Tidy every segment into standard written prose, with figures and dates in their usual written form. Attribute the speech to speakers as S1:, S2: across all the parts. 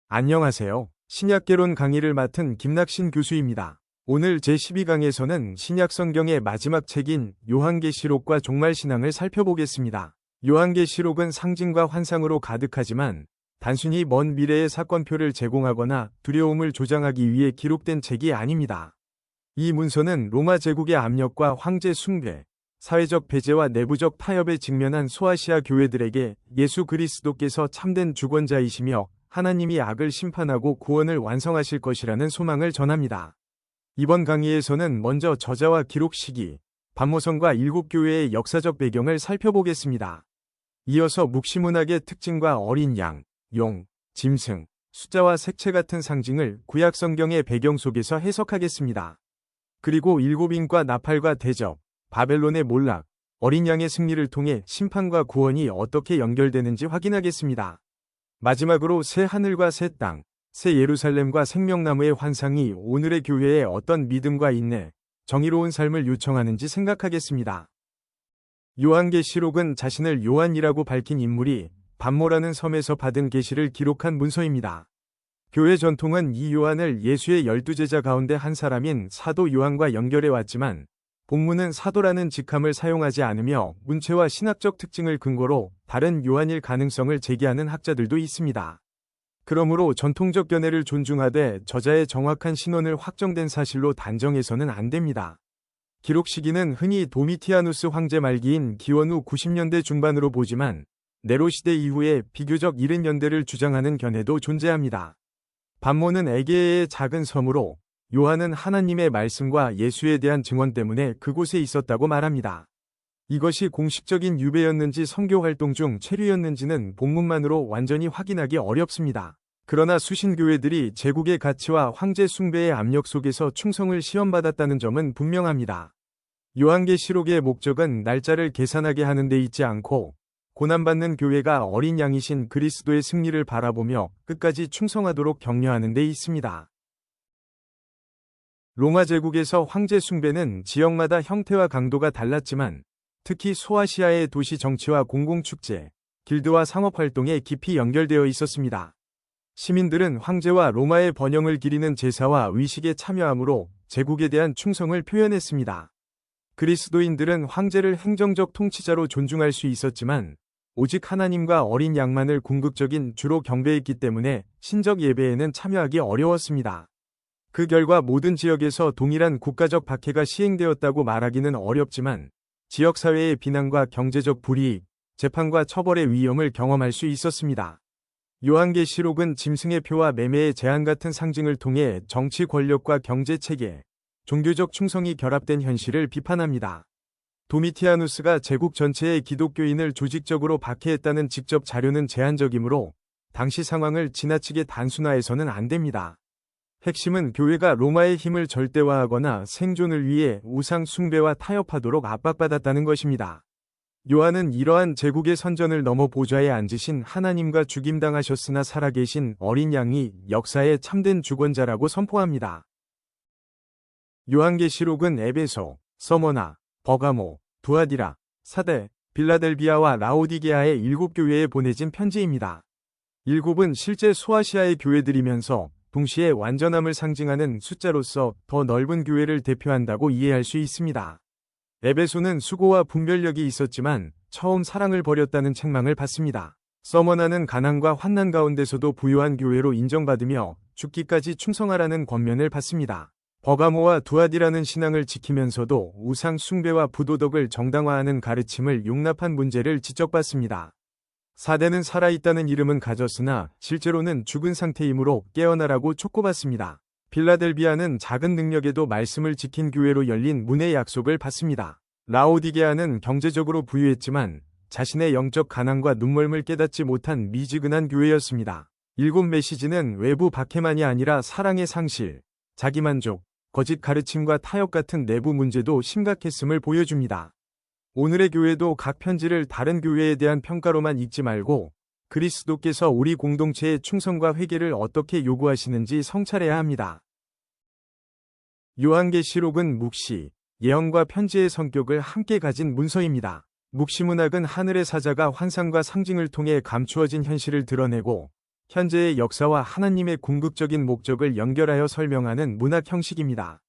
S1: 안녕하세요. 신약개론 강의를 맡은 김낙신 교수입니다. 오늘 제12강에서는 신약성경의 마지막 책인 요한계시록과 종말신앙을 살펴보겠습니다. 요한계시록은 상징과 환상으로 가득하지만 단순히 먼 미래의 사건표를 제공하거나 두려움을 조장하기 위해 기록된 책이 아닙니다. 이 문서는 로마 제국의 압력과 황제 숭배, 사회적 배제와 내부적 타협에 직면한 소아시아 교회들에게 예수 그리스도께서 참된 주권자이시며 하나님이 악을 심판하고 구원을 완성하실 것이라는 소망을 전합니다. 이번 강의에서는 먼저 저자와 기록 시기, 반모성과 일곱 교회의 역사적 배경을 살펴보겠습니다. 이어서 묵시문학의 특징과 어린 양, 용, 짐승, 숫자와 색채 같은 상징을 구약 성경의 배경 속에서 해석하겠습니다. 그리고 일곱인과 나팔과 대접, 바벨론의 몰락, 어린 양의 승리를 통해 심판과 구원이 어떻게 연결되는지 확인하겠습니다. 마지막으로 새 하늘과 새 땅, 새 예루살렘과 생명나무의 환상이 오늘의 교회에 어떤 믿음과 인내, 정의로운 삶을 요청하는지 생각하겠습니다. 요한계시록은 자신을 요한이라고 밝힌 인물이 반모라는 섬에서 받은 계시를 기록한 문서입니다. 교회 전통은 이 요한을 예수의 12제자 가운데 한 사람인 사도 요한과 연결해 왔지만 본문은 사도라는 직함을 사용하지 않으며 문체와 신학적 특징을 근거로 다른 요한일 가능성을 제기하는 학자들도 있습니다. 그러므로 전통적 견해를 존중하되 저자의 정확한 신원을 확정된 사실로 단정해서는 안 됩니다. 기록 시기는 흔히 도미티아누스 황제 말기인 기원 후 90년대 중반으로 보지만 네로 시대 이후에 비교적 이른 연대를 주장하는 견해도 존재합니다. 반모는 에게의 작은 섬으로 요한은 하나님의 말씀과 예수에 대한 증언 때문에 그곳에 있었다고 말합니다. 이것이 공식적인 유배였는지 선교 활동 중 체류였는지는 본문만으로 완전히 확인하기 어렵습니다. 그러나 수신교회들이 제국의 가치와 황제 숭배의 압력 속에서 충성을 시험받았다는 점은 분명합니다. 요한계시록의 목적은 날짜를 계산하게 하는 데 있지 않고 고난받는 교회가 어린 양이신 그리스도의 승리를 바라보며 끝까지 충성하도록 격려하는 데 있습니다. 로마 제국에서 황제 숭배는 지역마다 형태와 강도가 달랐지만 특히 소아시아의 도시 정치와 공공축제, 길드와 상업활동에 깊이 연결되어 있었습니다. 시민들은 황제와 로마의 번영을 기리는 제사와 의식에 참여함으로 제국에 대한 충성을 표현했습니다. 그리스도인들은 황제를 행정적 통치자로 존중할 수 있었지만 오직 하나님과 어린 양만을 궁극적인 주로 경배했기 때문에 신적 예배에는 참여하기 어려웠습니다. 그 결과 모든 지역에서 동일한 국가적 박해가 시행되었다고 말하기는 어렵지만 지역사회의 비난과 경제적 불이익, 재판과 처벌의 위험을 경험할 수 있었습니다. 요한계시록은 짐승의 표와 매매의 제한 같은 상징을 통해 정치 권력과 경제 체계, 종교적 충성이 결합된 현실을 비판합니다. 도미티아누스가 제국 전체의 기독교인을 조직적으로 박해했다는 직접 자료는 제한적이므로 당시 상황을 지나치게 단순화해서는 안 됩니다. 핵심은 교회가 로마의 힘을 절대화하거나 생존을 위해 우상 숭배와 타협하도록 압박받았다는 것입니다. 요한은 이러한 제국의 선전을 넘어 보좌에 앉으신 하나님과 죽임당하셨으나 살아계신 어린 양이 역사의 참된 주권자라고 선포합니다. 요한계시록은 에베소, 서머나, 버가모, 두아디라, 사데, 빌라델비아와 라오디게아의 일곱 교회에 보내진 편지입니다. 일곱은 실제 소아시아의 교회들이면서 동시에 완전함을 상징하는 숫자로서 더 넓은 교회를 대표한다고 이해할 수 있습니다. 에베소는 수고와 분별력이 있었지만 처음 사랑을 버렸다는 책망을 받습니다. 서머나는 가난과 환난 가운데서도 부유한 교회로 인정받으며 죽기까지 충성하라는 권면을 받습니다. 버가모와 두아디라는 신앙을 지키면서도 우상 숭배와 부도덕을 정당화하는 가르침을 용납한 문제를 지적받습니다. 사대는 살아있다는 이름은 가졌으나 실제로는 죽은 상태이므로 깨어나라고 촉구받습니다. 빌라델비아는 작은 능력에도 말씀을 지킨 교회로 열린 문의 약속을 받습니다. 라오디게아는 경제적으로 부유했지만 자신의 영적 가난과 눈멀음을 깨닫지 못한 미지근한 교회였습니다. 일곱 메시지는 외부 박해만이 아니라 사랑의 상실, 자기만족, 거짓 가르침과 타협 같은 내부 문제도 심각했음을 보여줍니다. 오늘의 교회도 각 편지를 다른 교회에 대한 평가로만 읽지 말고 그리스도께서 우리 공동체의 충성과 회개를 어떻게 요구하시는지 성찰해야 합니다. 요한계시록은 묵시, 예언과 편지의 성격을 함께 가진 문서입니다. 묵시문학은 하늘의 사자가 환상과 상징을 통해 감추어진 현실을 드러내고 현재의 역사와 하나님의 궁극적인 목적을 연결하여 설명하는 문학 형식입니다.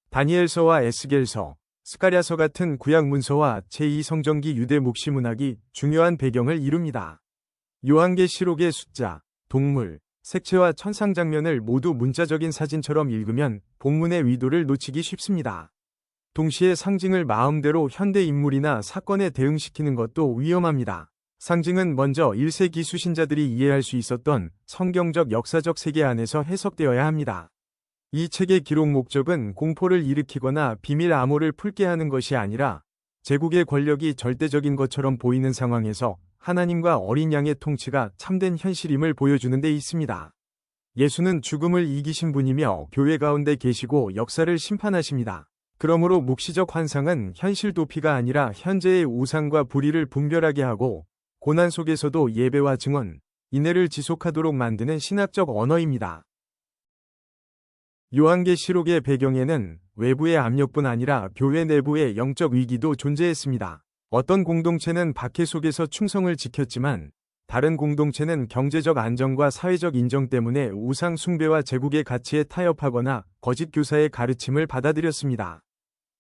S1: 다니엘서와 에스겔서, 스가랴서 같은 구약 문서와 제2성경기 유대 묵시 문학이 중요한 배경을 이룹니다. 요한계시록의 숫자, 동물, 색채와 천상 장면을 모두 문자적인 사진처럼 읽으면 본문의 의도를 놓치기 쉽습니다. 동시에 상징을 마음대로 현대 인물이나 사건에 대응시키는 것도 위험합니다. 상징은 먼저 1세기 수신자들이 이해할 수 있었던 성경적 역사적 세계 안에서 해석되어야 합니다. 이 책의 기록 목적은 공포를 일으키거나 비밀 암호를 풀게 하는 것이 아니라 제국의 권력이 절대적인 것처럼 보이는 상황에서 하나님과 어린 양의 통치가 참된 현실임을 보여주는 데 있습니다. 예수는 죽음을 이기신 분이며 교회 가운데 계시고 역사를 심판하십니다. 그러므로 묵시적 환상은 현실 도피가 아니라 현재의 우상과 불의를 분별하게 하고 고난 속에서도 예배와 증언, 인내를 지속하도록 만드는 신학적 언어입니다. 요한계시록의 배경에는 외부의 압력뿐 아니라 교회 내부의 영적 위기도 존재했습니다. 어떤 공동체는 박해 속에서 충성을 지켰지만 다른 공동체는 경제적 안정과 사회적 인정 때문에 우상 숭배와 제국의 가치에 타협하거나 거짓 교사의 가르침을 받아들였습니다.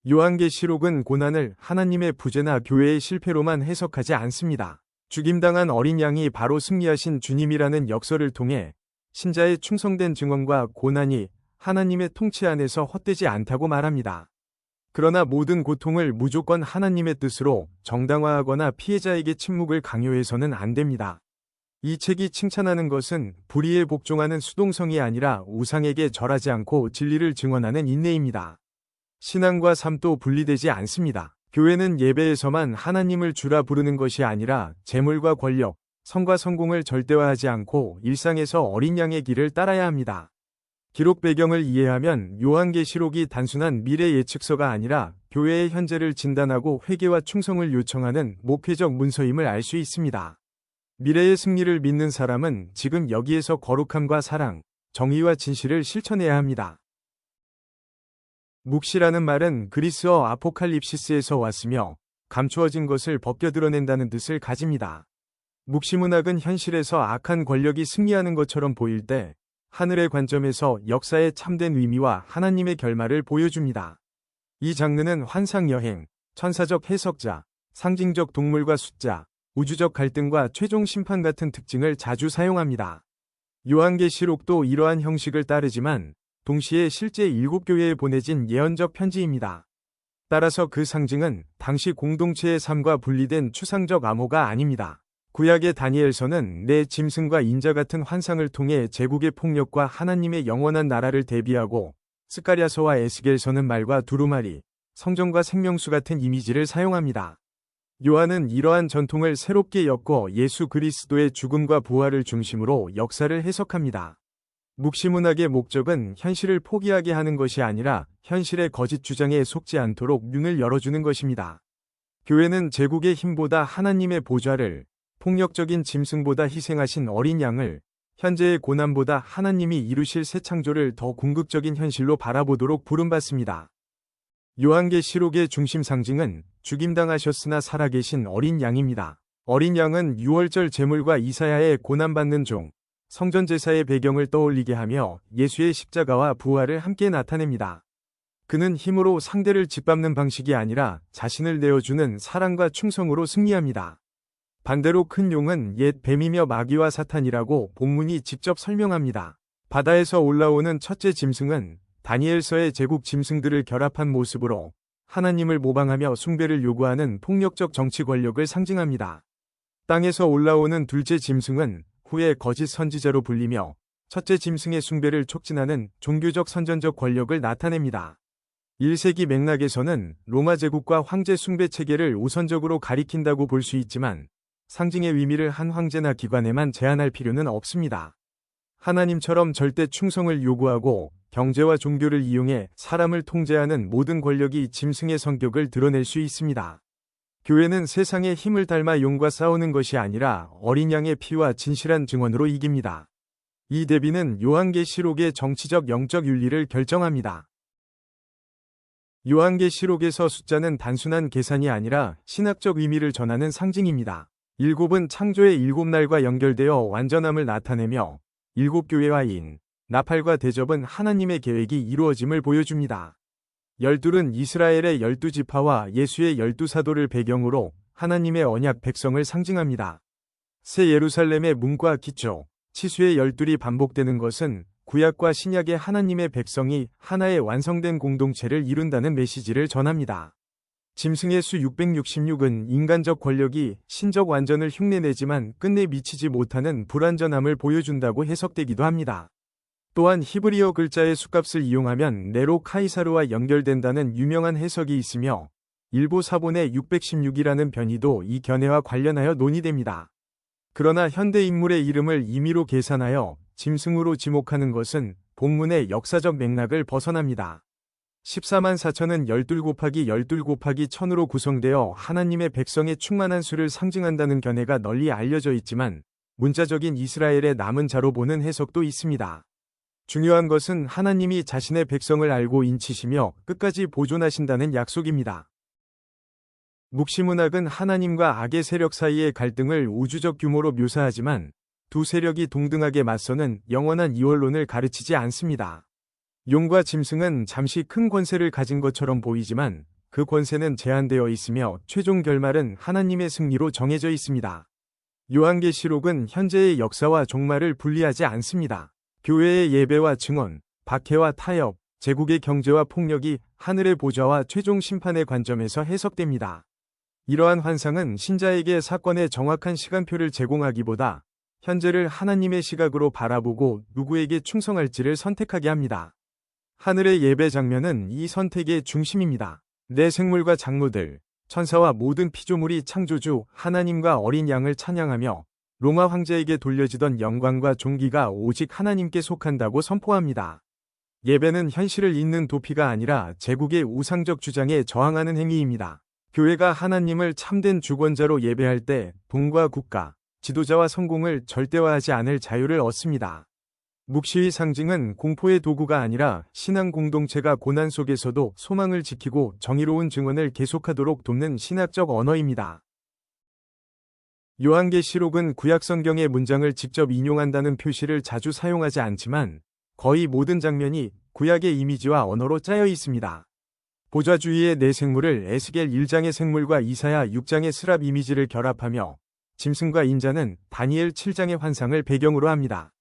S1: 요한계시록은 고난을 하나님의 부재나 교회의 실패로만 해석하지 않습니다. 죽임당한 어린 양이 바로 승리하신 주님이라는 역설을 통해 신자의 충성된 증언과 고난이 하나님의 통치 안에서 헛되지 않다고 말합니다. 그러나 모든 고통을 무조건 하나님의 뜻으로 정당화하거나 피해자에게 침묵을 강요해서는 안 됩니다. 이 책이 칭찬하는 것은 불의에 복종하는 수동성이 아니라 우상에게 절하지 않고 진리를 증언하는 인내입니다. 신앙과 삶도 분리되지 않습니다. 교회는 예배에서만 하나님을 주라 부르는 것이 아니라 재물과 권력, 성과 성공을 절대화하지 않고 일상에서 어린 양의 길을 따라야 합니다. 기록 배경을 이해하면 요한계시록이 단순한 미래 예측서가 아니라 교회의 현재를 진단하고 회개와 충성을 요청하는 목회적 문서임을 알 수 있습니다. 미래의 승리를 믿는 사람은 지금 여기에서 거룩함과 사랑, 정의와 진실을 실천해야 합니다. 묵시라는 말은 그리스어 아포칼립시스에서 왔으며 감추어진 것을 벗겨 드러낸다는 뜻을 가집니다. 묵시문학은 현실에서 악한 권력이 승리하는 것처럼 보일 때 하늘의 관점에서 역사의 참된 의미와 하나님의 결말을 보여줍니다. 이 장르는 환상 여행, 천사적 해석자, 상징적 동물과 숫자, 우주적 갈등과 최종 심판 같은 특징을 자주 사용합니다. 요한계시록도 이러한 형식을 따르지만 동시에 실제 7교회에 보내진 예언적 편지입니다. 따라서 그 상징은 당시 공동체의 삶과 분리된 추상적 암호가 아닙니다. 구약의 다니엘서는 내 짐승과 인자 같은 환상을 통해 제국의 폭력과 하나님의 영원한 나라를 대비하고, 스가랴서와 에스겔서는 말과 두루마리, 성전과 생명수 같은 이미지를 사용합니다. 요한은 이러한 전통을 새롭게 엮어 예수 그리스도의 죽음과 부활을 중심으로 역사를 해석합니다. 묵시문학의 목적은 현실을 포기하게 하는 것이 아니라 현실의 거짓 주장에 속지 않도록 눈을 열어주는 것입니다. 교회는 제국의 힘보다 하나님의 보좌를, 폭력적인 짐승보다 희생하신 어린 양을, 현재의 고난보다 하나님이 이루실 새 창조를 더 궁극적인 현실로 바라보도록 부름받습니다. 요한계시록의 중심 상징은 죽임당하셨으나 살아계신 어린 양입니다. 어린 양은 유월절 제물과 이사야의 고난받는 종, 성전제사의 배경을 떠올리게 하며 예수의 십자가와 부활을 함께 나타냅니다. 그는 힘으로 상대를 짓밟는 방식이 아니라 자신을 내어주는 사랑과 충성으로 승리합니다. 반대로 큰 용은 옛 뱀이며 마귀와 사탄이라고 본문이 직접 설명합니다. 바다에서 올라오는 첫째 짐승은 다니엘서의 제국 짐승들을 결합한 모습으로 하나님을 모방하며 숭배를 요구하는 폭력적 정치 권력을 상징합니다. 땅에서 올라오는 둘째 짐승은 후에 거짓 선지자로 불리며 첫째 짐승의 숭배를 촉진하는 종교적 선전적 권력을 나타냅니다. 1세기 맥락에서는 로마 제국과 황제 숭배 체계를 우선적으로 가리킨다고 볼 수 있지만 상징의 의미를 한 황제나 기관에만 제한할 필요는 없습니다. 하나님처럼 절대 충성을 요구하고 경제와 종교를 이용해 사람을 통제하는 모든 권력이 짐승의 성격을 드러낼 수 있습니다. 교회는 세상의 힘을 닮아 용과 싸우는 것이 아니라 어린 양의 피와 진실한 증언으로 이깁니다. 이 대비는 요한계시록의 정치적 영적 윤리를 결정합니다. 요한계시록에서 숫자는 단순한 계산이 아니라 신학적 의미를 전하는 상징입니다. 7은 창조의 7날과 연결되어 완전함을 나타내며 일곱 교회와인, 나팔과 대접은 하나님의 계획이 이루어짐을 보여줍니다. 열둘은 이스라엘의 12지파와 예수의 12사도를 배경으로 하나님의 언약 백성을 상징합니다. 새 예루살렘의 문과 기초, 치수의 열둘이 반복되는 것은 구약과 신약의 하나님의 백성이 하나의 완성된 공동체를 이룬다는 메시지를 전합니다. 짐승의 수 666은 인간적 권력이 신적 완전을 흉내내지만 끝내 미치지 못하는 불완전함을 보여준다고 해석되기도 합니다. 또한 히브리어 글자의 숫값을 이용하면 네로 카이사르와 연결된다는 유명한 해석이 있으며 일부 사본의 616이라는 변이도 이 견해와 관련하여 논의됩니다. 그러나 현대 인물의 이름을 임의로 계산하여 짐승으로 지목하는 것은 본문의 역사적 맥락을 벗어납니다. 14만 4천은 12 곱하기 12 곱하기 1000으로 구성되어 하나님의 백성의 충만한 수를 상징한다는 견해가 널리 알려져 있지만 문자적인 이스라엘의 남은 자로 보는 해석도 있습니다. 중요한 것은 하나님이 자신의 백성을 알고 인치시며 끝까지 보존하신다는 약속입니다. 묵시문학은 하나님과 악의 세력 사이의 갈등을 우주적 규모로 묘사하지만 두 세력이 동등하게 맞서는 영원한 이원론을 가르치지 않습니다. 용과 짐승은 잠시 큰 권세를 가진 것처럼 보이지만 그 권세는 제한되어 있으며 최종 결말은 하나님의 승리로 정해져 있습니다. 요한계시록은 현재의 역사와 종말을 분리하지 않습니다. 교회의 예배와 증언, 박해와 타협, 제국의 경제와 폭력이 하늘의 보좌와 최종 심판의 관점에서 해석됩니다. 이러한 환상은 신자에게 사건의 정확한 시간표를 제공하기보다 현재를 하나님의 시각으로 바라보고 누구에게 충성할지를 선택하게 합니다. 하늘의 예배 장면은 이 선택의 중심입니다. 내 생물과 장로들, 천사와 모든 피조물이 창조주 하나님과 어린 양을 찬양하며 로마 황제에게 돌려지던 영광과 존귀가 오직 하나님께 속한다고 선포합니다. 예배는 현실을 잇는 도피가 아니라 제국의 우상적 주장에 저항하는 행위입니다. 교회가 하나님을 참된 주권자로 예배할 때 돈과 국가, 지도자와 성공을 절대화하지 않을 자유를 얻습니다. 묵시의 상징은 공포의 도구가 아니라 신앙 공동체가 고난 속에서도 소망을 지키고 정의로운 증언을 계속하도록 돕는 신학적 언어입니다. 요한계시록은 구약성경의 문장을 직접 인용한다는 표시를 자주 사용하지 않지만 거의 모든 장면이 구약의 이미지와 언어로 짜여 있습니다. 보좌 주위의 네 생물을 에스겔 1장의 생물과 이사야 6장의 스랍 이미지를 결합하며 짐승과 인자는 다니엘 7장의 환상을 배경으로 합니다.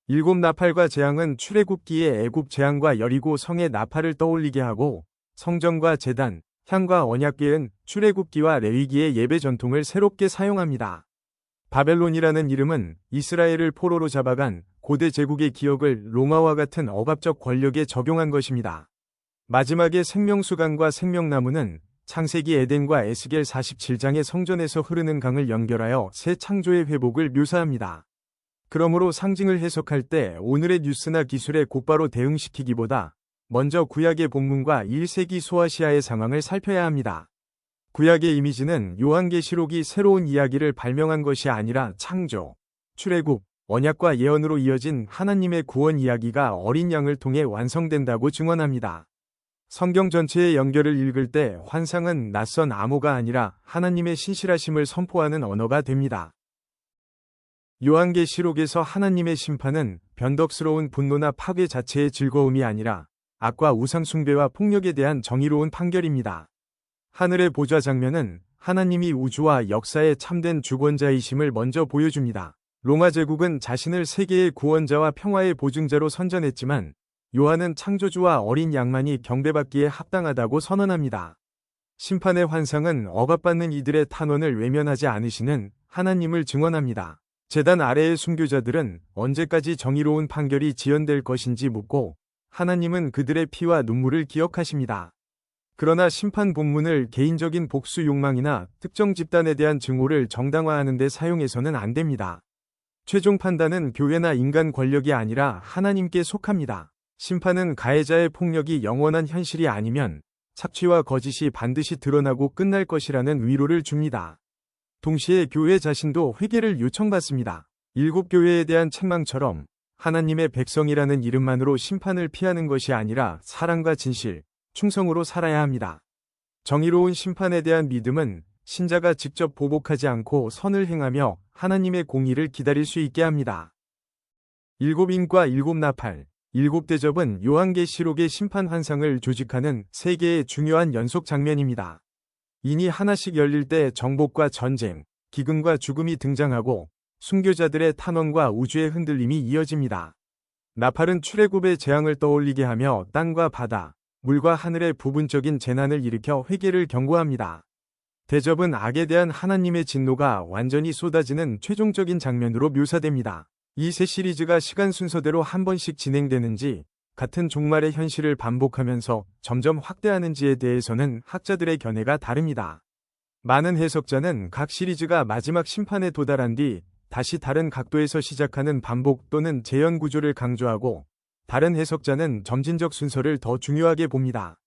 S1: 일곱 나팔과 재앙은 출애굽기의 애굽 재앙과 여리고 성의 나팔을 떠올리게 하고 성전과 제단, 향과 언약궤은 출애굽기와 레위기의 예배 전통을 새롭게 사용합니다. 바벨론이라는 이름은 이스라엘을 포로로 잡아간 고대 제국의 기억을 로마와 같은 억압적 권력에 적용한 것입니다. 마지막에 생명수강과 생명나무는 창세기 에덴과 에스겔 47장의 성전에서 흐르는 강을 연결하여 새 창조의 회복을 묘사합니다. 그러므로 상징을 해석할 때 오늘의 뉴스나 기술에 곧바로 대응시키기보다 먼저 구약의 본문과 1세기 소아시아의 상황을 살펴야 합니다. 구약의 이미지는 요한계시록이 새로운 이야기를 발명한 것이 아니라 창조, 출애굽, 언약과 예언으로 이어진 하나님의 구원 이야기가 어린 양을 통해 완성된다고 증언합니다. 성경 전체의 연결을 읽을 때 환상은 낯선 암호가 아니라 하나님의 신실하심을 선포하는 언어가 됩니다. 요한계시록에서 하나님의 심판은 변덕스러운 분노나 파괴 자체의 즐거움이 아니라 악과 우상 숭배와 폭력에 대한 정의로운 판결입니다. 하늘의 보좌 장면은 하나님이 우주와 역사의 참된 주권자이심을 먼저 보여줍니다. 로마 제국은 자신을 세계의 구원자와 평화의 보증자로 선전했지만 요한은 창조주와 어린 양만이 경배받기에 합당하다고 선언합니다. 심판의 환상은 억압받는 이들의 탄원을 외면하지 않으시는 하나님을 증언합니다. 제단 아래의 순교자들은 언제까지 정의로운 판결이 지연될 것인지 묻고 하나님은 그들의 피와 눈물을 기억하십니다. 그러나 심판 본문을 개인적인 복수 욕망이나 특정 집단에 대한 증오를 정당화하는 데 사용해서는 안 됩니다. 최종 판단은 교회나 인간 권력이 아니라 하나님께 속합니다. 심판은 가해자의 폭력이 영원한 현실이 아니면 착취와 거짓이 반드시 드러나고 끝날 것이라는 위로를 줍니다. 동시에 교회 자신도 회개를 요청받습니다. 일곱 교회에 대한 책망처럼 하나님의 백성이라는 이름만으로 심판을 피하는 것이 아니라 사랑과 진실, 충성으로 살아야 합니다. 정의로운 심판에 대한 믿음은 신자가 직접 보복하지 않고 선을 행하며 하나님의 공의를 기다릴 수 있게 합니다. 일곱 인과 일곱 나팔, 일곱 대접은 요한계시록의 심판 환상을 조직하는 세 개의 중요한 연속 장면입니다. 인이 하나씩 열릴 때 정복과 전쟁, 기근과 죽음이 등장하고 순교자들의 탄원과 우주의 흔들림이 이어집니다. 나팔은 출애굽의 재앙을 떠올리게 하며 땅과 바다, 물과 하늘의 부분적인 재난을 일으켜 회개를 경고합니다. 대접은 악에 대한 하나님의 진노가 완전히 쏟아지는 최종적인 장면으로 묘사됩니다. 이 세 시리즈가 시간 순서대로 한 번씩 진행되는지, 같은 종말의 현실을 반복하면서 점점 확대하는지에 대해서는 학자들의 견해가 다릅니다. 많은 해석자는 각 시리즈가 마지막 심판에 도달한 뒤 다시 다른 각도에서 시작하는 반복 또는 재현 구조를 강조하고, 다른 해석자는 점진적 순서를 더 중요하게 봅니다.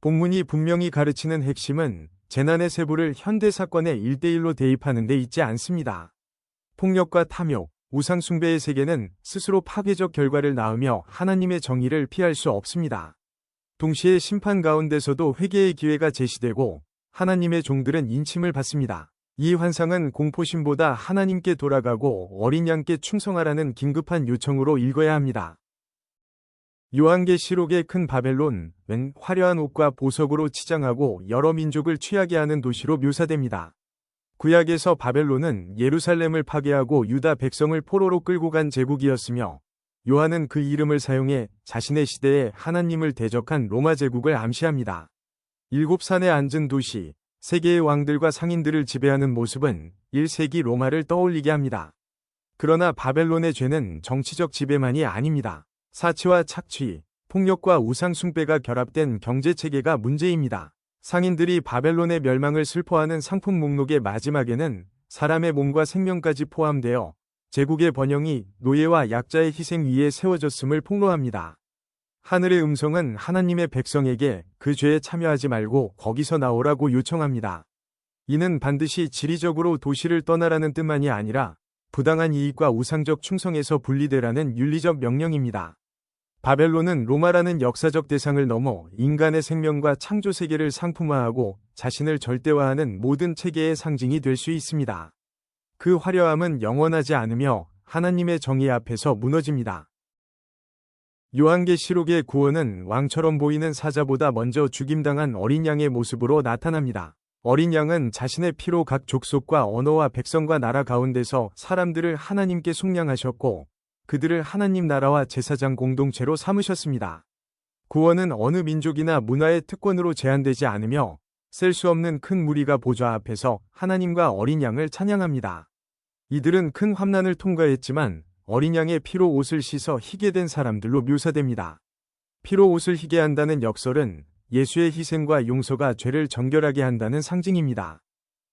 S1: 본문이 분명히 가르치는 핵심은 재난의 세부를 현대 사건의 1대1로 대입하는 데 있지 않습니다. 폭력과 탐욕, 우상숭배의 세계는 스스로 파괴적 결과를 낳으며 하나님의 정의를 피할 수 없습니다. 동시에 심판 가운데서도 회개의 기회가 제시되고 하나님의 종들은 인침을 받습니다. 이 환상은 공포심보다 하나님께 돌아가고 어린 양께 충성하라는 긴급한 요청으로 읽어야 합니다. 요한계시록의 큰 바벨론은 화려한 옷과 보석으로 치장하고 여러 민족을 취하게 하는 도시로 묘사됩니다. 구약에서 바벨론은 예루살렘을 파괴하고 유다 백성을 포로로 끌고 간 제국이었으며, 요한은 그 이름을 사용해 자신의 시대에 하나님을 대적한 로마 제국을 암시합니다. 일곱 산에 앉은 도시, 세계의 왕들과 상인들을 지배하는 모습은 1세기 로마를 떠올리게 합니다. 그러나 바벨론의 죄는 정치적 지배만이 아닙니다. 사치와 착취, 폭력과 우상숭배가 결합된 경제체계가 문제입니다. 상인들이 바벨론의 멸망을 슬퍼하는 상품 목록의 마지막에는 사람의 몸과 생명까지 포함되어 제국의 번영이 노예와 약자의 희생 위에 세워졌음을 폭로합니다. 하늘의 음성은 하나님의 백성에게 그 죄에 참여하지 말고 거기서 나오라고 요청합니다. 이는 반드시 지리적으로 도시를 떠나라는 뜻만이 아니라 부당한 이익과 우상적 충성에서 분리되라는 윤리적 명령입니다. 바벨론은 로마라는 역사적 대상을 넘어 인간의 생명과 창조 세계를 상품화하고 자신을 절대화하는 모든 체계의 상징이 될 수 있습니다. 그 화려함은 영원하지 않으며 하나님의 정의 앞에서 무너집니다. 요한계시록의 구원은 왕처럼 보이는 사자보다 먼저 죽임당한 어린 양의 모습으로 나타납니다. 어린 양은 자신의 피로 각 족속과 언어와 백성과 나라 가운데서 사람들을 하나님께 속량하셨고, 그들을 하나님 나라와 제사장 공동체로 삼으셨습니다. 구원은 어느 민족이나 문화의 특권으로 제한되지 않으며 셀 수 없는 큰 무리가 보좌 앞에서 하나님과 어린 양을 찬양합니다. 이들은 큰 환난을 통과했지만 어린 양의 피로 옷을 씻어 희게 된 사람들로 묘사됩니다. 피로 옷을 희게 한다는 역설은 예수의 희생과 용서가 죄를 정결하게 한다는 상징입니다.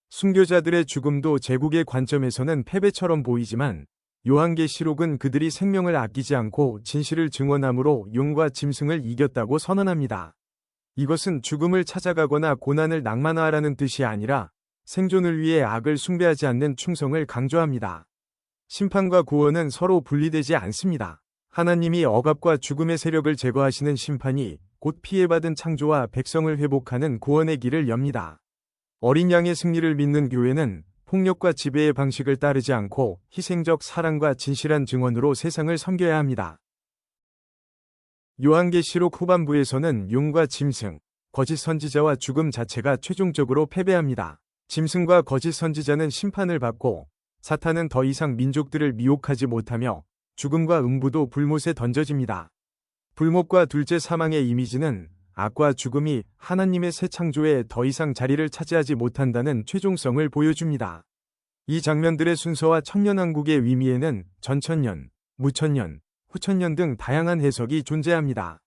S1: 순교자들의 죽음도 제국의 관점에서는 패배처럼 보이지만, 요한계시록은 그들이 생명을 아끼지 않고 진실을 증언함으로 용과 짐승을 이겼다고 선언합니다. 이것은 죽음을 찾아가거나 고난을 낭만화하라는 뜻이 아니라 생존을 위해 악을 숭배하지 않는 충성을 강조합니다. 심판과 구원은 서로 분리되지 않습니다. 하나님이 억압과 죽음의 세력을 제거하시는 심판이 곧 피해받은 창조와 백성을 회복하는 구원의 길을 엽니다. 어린 양의 승리를 믿는 교회는 폭력과 지배의 방식을 따르지 않고 희생적 사랑과 진실한 증언으로 세상을 섬겨야 합니다. 요한계시록 후반부에서는 용과 짐승, 거짓 선지자와 죽음 자체가 최종적으로 패배합니다. 짐승과 거짓 선지자는 심판을 받고, 사탄은 더 이상 민족들을 미혹하지 못하며 죽음과 음부도 불못에 던져집니다. 불못과 둘째 사망의 이미지는 악과 죽음이 하나님의 새 창조에 더 이상 자리를 차지하지 못한다는 최종성을 보여줍니다. 이 장면들의 순서와 천년왕국의 의미에는 전천년, 무천년, 후천년 등 다양한 해석이 존재합니다.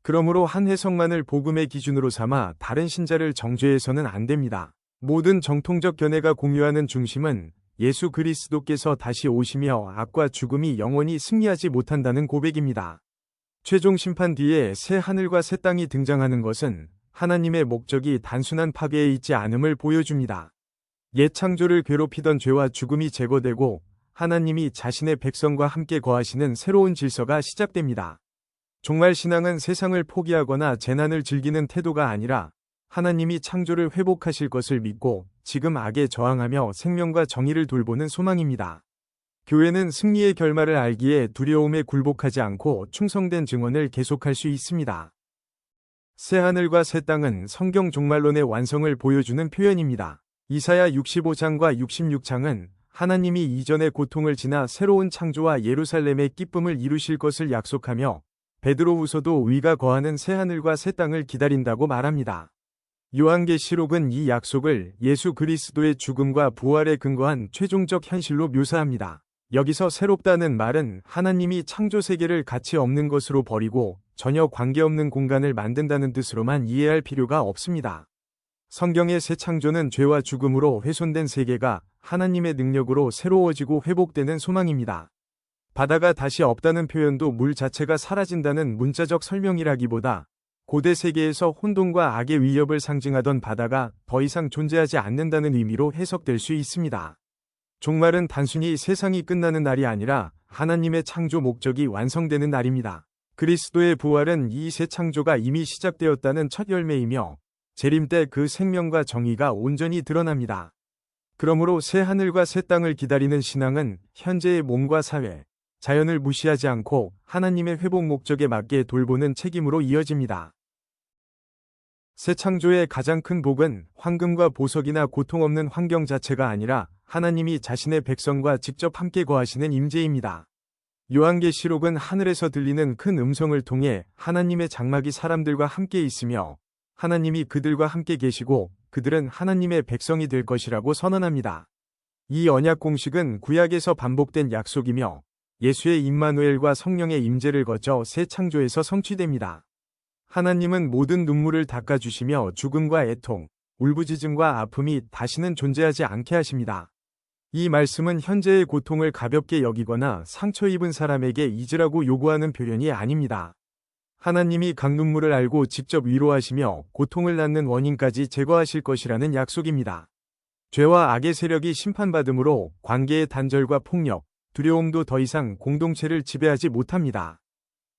S1: 그러므로 한 해석만을 복음의 기준으로 삼아 다른 신자를 정죄해서는 안 됩니다. 모든 정통적 견해가 공유하는 중심은 예수 그리스도께서 다시 오시며 악과 죽음이 영원히 승리하지 못한다는 고백입니다. 최종 심판 뒤에 새 하늘과 새 땅이 등장하는 것은 하나님의 목적이 단순한 파괴에 있지 않음을 보여줍니다. 옛 창조를 괴롭히던 죄와 죽음이 제거되고 하나님이 자신의 백성과 함께 거하시는 새로운 질서가 시작됩니다. 종말 신앙은 세상을 포기하거나 재난을 즐기는 태도가 아니라 하나님이 창조를 회복하실 것을 믿고 지금 악에 저항하며 생명과 정의를 돌보는 소망입니다. 교회는 승리의 결말을 알기에 두려움에 굴복하지 않고 충성된 증언을 계속할 수 있습니다. 새하늘과 새 땅은 성경 종말론의 완성을 보여주는 표현입니다. 이사야 65장과 66장은 하나님이 이전의 고통을 지나 새로운 창조와 예루살렘의 기쁨을 이루실 것을 약속하며 베드로후서도 위가 거하는 새하늘과 새 땅을 기다린다고 말합니다. 요한계시록은 이 약속을 예수 그리스도의 죽음과 부활에 근거한 최종적 현실로 묘사합니다. 여기서 새롭다는 말은 하나님이 창조 세계를 가치 없는 것으로 버리고 전혀 관계없는 공간을 만든다는 뜻으로만 이해할 필요가 없습니다. 성경의 새 창조는 죄와 죽음으로 훼손된 세계가 하나님의 능력으로 새로워지고 회복되는 소망입니다. 바다가 다시 없다는 표현도 물 자체가 사라진다는 문자적 설명이라기보다 고대 세계에서 혼돈과 악의 위협을 상징하던 바다가 더 이상 존재하지 않는다는 의미로 해석될 수 있습니다. 종말은 단순히 세상이 끝나는 날이 아니라 하나님의 창조 목적이 완성되는 날입니다. 그리스도의 부활은 이 새 창조가 이미 시작되었다는 첫 열매이며 재림 때 그 생명과 정의가 온전히 드러납니다. 그러므로 새 하늘과 새 땅을 기다리는 신앙은 현재의 몸과 사회, 자연을 무시하지 않고 하나님의 회복 목적에 맞게 돌보는 책임으로 이어집니다. 새 창조의 가장 큰 복은 황금과 보석이나 고통 없는 환경 자체가 아니라 하나님이 자신의 백성과 직접 함께 거하시는 임재입니다. 요한계시록은 하늘에서 들리는 큰 음성을 통해 하나님의 장막이 사람들과 함께 있으며 하나님이 그들과 함께 계시고 그들은 하나님의 백성이 될 것이라고 선언합니다. 이 언약 공식은 구약에서 반복된 약속이며 예수의 임마누엘과 성령의 임재를 거쳐 새 창조에서 성취됩니다. 하나님은 모든 눈물을 닦아주시며 죽음과 애통, 울부짖음과 아픔이 다시는 존재하지 않게 하십니다. 이 말씀은 현재의 고통을 가볍게 여기거나 상처 입은 사람에게 잊으라고 요구하는 표현이 아닙니다. 하나님이 각 눈물을 알고 직접 위로하시며 고통을 낳는 원인까지 제거하실 것이라는 약속입니다. 죄와 악의 세력이 심판받음으로 관계의 단절과 폭력, 두려움도 더 이상 공동체를 지배하지 못합니다.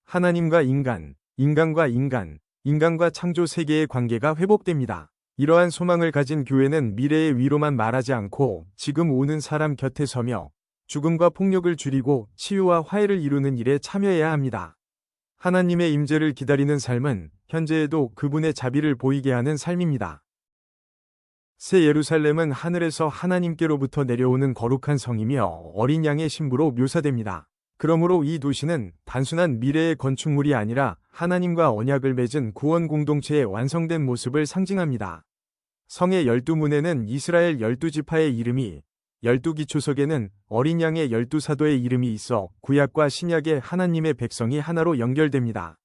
S1: 하나님과 인간, 인간과 인간, 인간과 창조 세계의 관계가 회복됩니다. 이러한 소망을 가진 교회는 미래의 위로만 말하지 않고 지금 오는 사람 곁에 서며 죽음과 폭력을 줄이고 치유와 화해를 이루는 일에 참여해야 합니다. 하나님의 임재를 기다리는 삶은 현재에도 그분의 자비를 보이게 하는 삶입니다. 새 예루살렘은 하늘에서 하나님께로부터 내려오는 거룩한 성이며 어린 양의 신부로 묘사됩니다. 그러므로 이 도시는 단순한 미래의 건축물이 아니라 하나님과 언약을 맺은 구원 공동체의 완성된 모습을 상징합니다. 성의 12문에는 이스라엘 12지파의 이름이, 12기초석에는 어린 양의 12사도의 이름이 있어 구약과 신약의 하나님의 백성이 하나로 연결됩니다.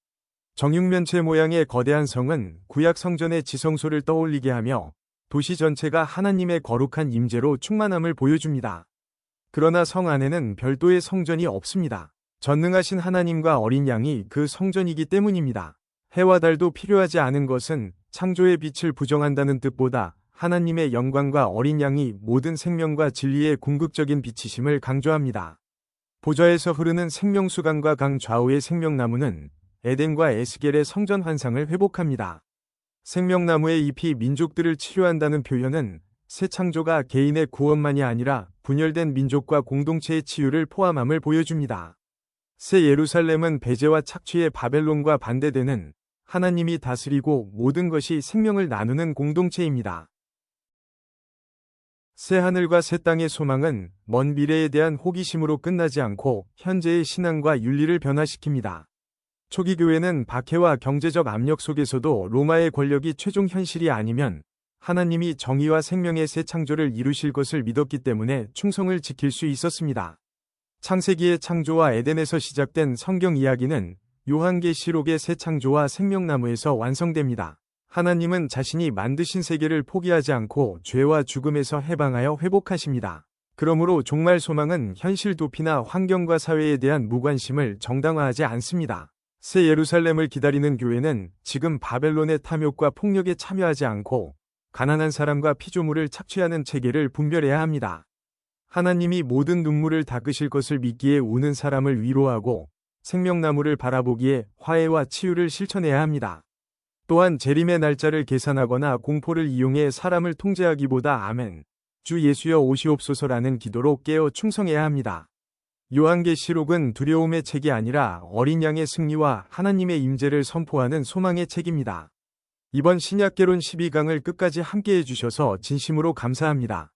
S1: 정육면체 모양의 거대한 성은 구약 성전의 지성소를 떠올리게 하며 도시 전체가 하나님의 거룩한 임재로 충만함을 보여줍니다. 그러나 성 안에는 별도의 성전이 없습니다. 전능하신 하나님과 어린 양이 그 성전이기 때문입니다. 해와 달도 필요하지 않은 것은 창조의 빛을 부정한다는 뜻보다 하나님의 영광과 어린 양이 모든 생명과 진리의 궁극적인 빛이심을 강조합니다. 보좌에서 흐르는 생명수강과 강 좌우의 생명나무는 에덴과 에스겔의 성전 환상을 회복합니다. 생명나무의 잎이 민족들을 치료한다는 표현은 새 창조가 개인의 구원만이 아니라 분열된 민족과 공동체의 치유를 포함함을 보여줍니다. 새 예루살렘은 배제와 착취의 바벨론과 반대되는 하나님이 다스리고 모든 것이 생명을 나누는 공동체입니다. 새 하늘과 새 땅의 소망은 먼 미래에 대한 호기심으로 끝나지 않고 현재의 신앙과 윤리를 변화시킵니다. 초기 교회는 박해와 경제적 압력 속에서도 로마의 권력이 최종 현실이 아니면 하나님이 정의와 생명의 새 창조를 이루실 것을 믿었기 때문에 충성을 지킬 수 있었습니다. 창세기의 창조와 에덴에서 시작된 성경 이야기는 요한계시록의 새 창조와 생명나무에서 완성됩니다. 하나님은 자신이 만드신 세계를 포기하지 않고 죄와 죽음에서 해방하여 회복하십니다. 그러므로 종말 소망은 현실 도피나 환경과 사회에 대한 무관심을 정당화하지 않습니다. 새 예루살렘을 기다리는 교회는 지금 바벨론의 탐욕과 폭력에 참여하지 않고 가난한 사람과 피조물을 착취하는 체계를 분별해야 합니다. 하나님이 모든 눈물을 닦으실 것을 믿기에 우는 사람을 위로하고 생명나무를 바라보기에 화해와 치유를 실천해야 합니다. 또한 재림의 날짜를 계산하거나 공포를 이용해 사람을 통제하기보다 아멘, 주 예수여 오시옵소서라는 기도로 깨어 충성해야 합니다. 요한계시록은 두려움의 책이 아니라 어린 양의 승리와 하나님의 임재를 선포하는 소망의 책입니다. 이번 신약개론 12강을 끝까지 함께 해주셔서 진심으로 감사합니다.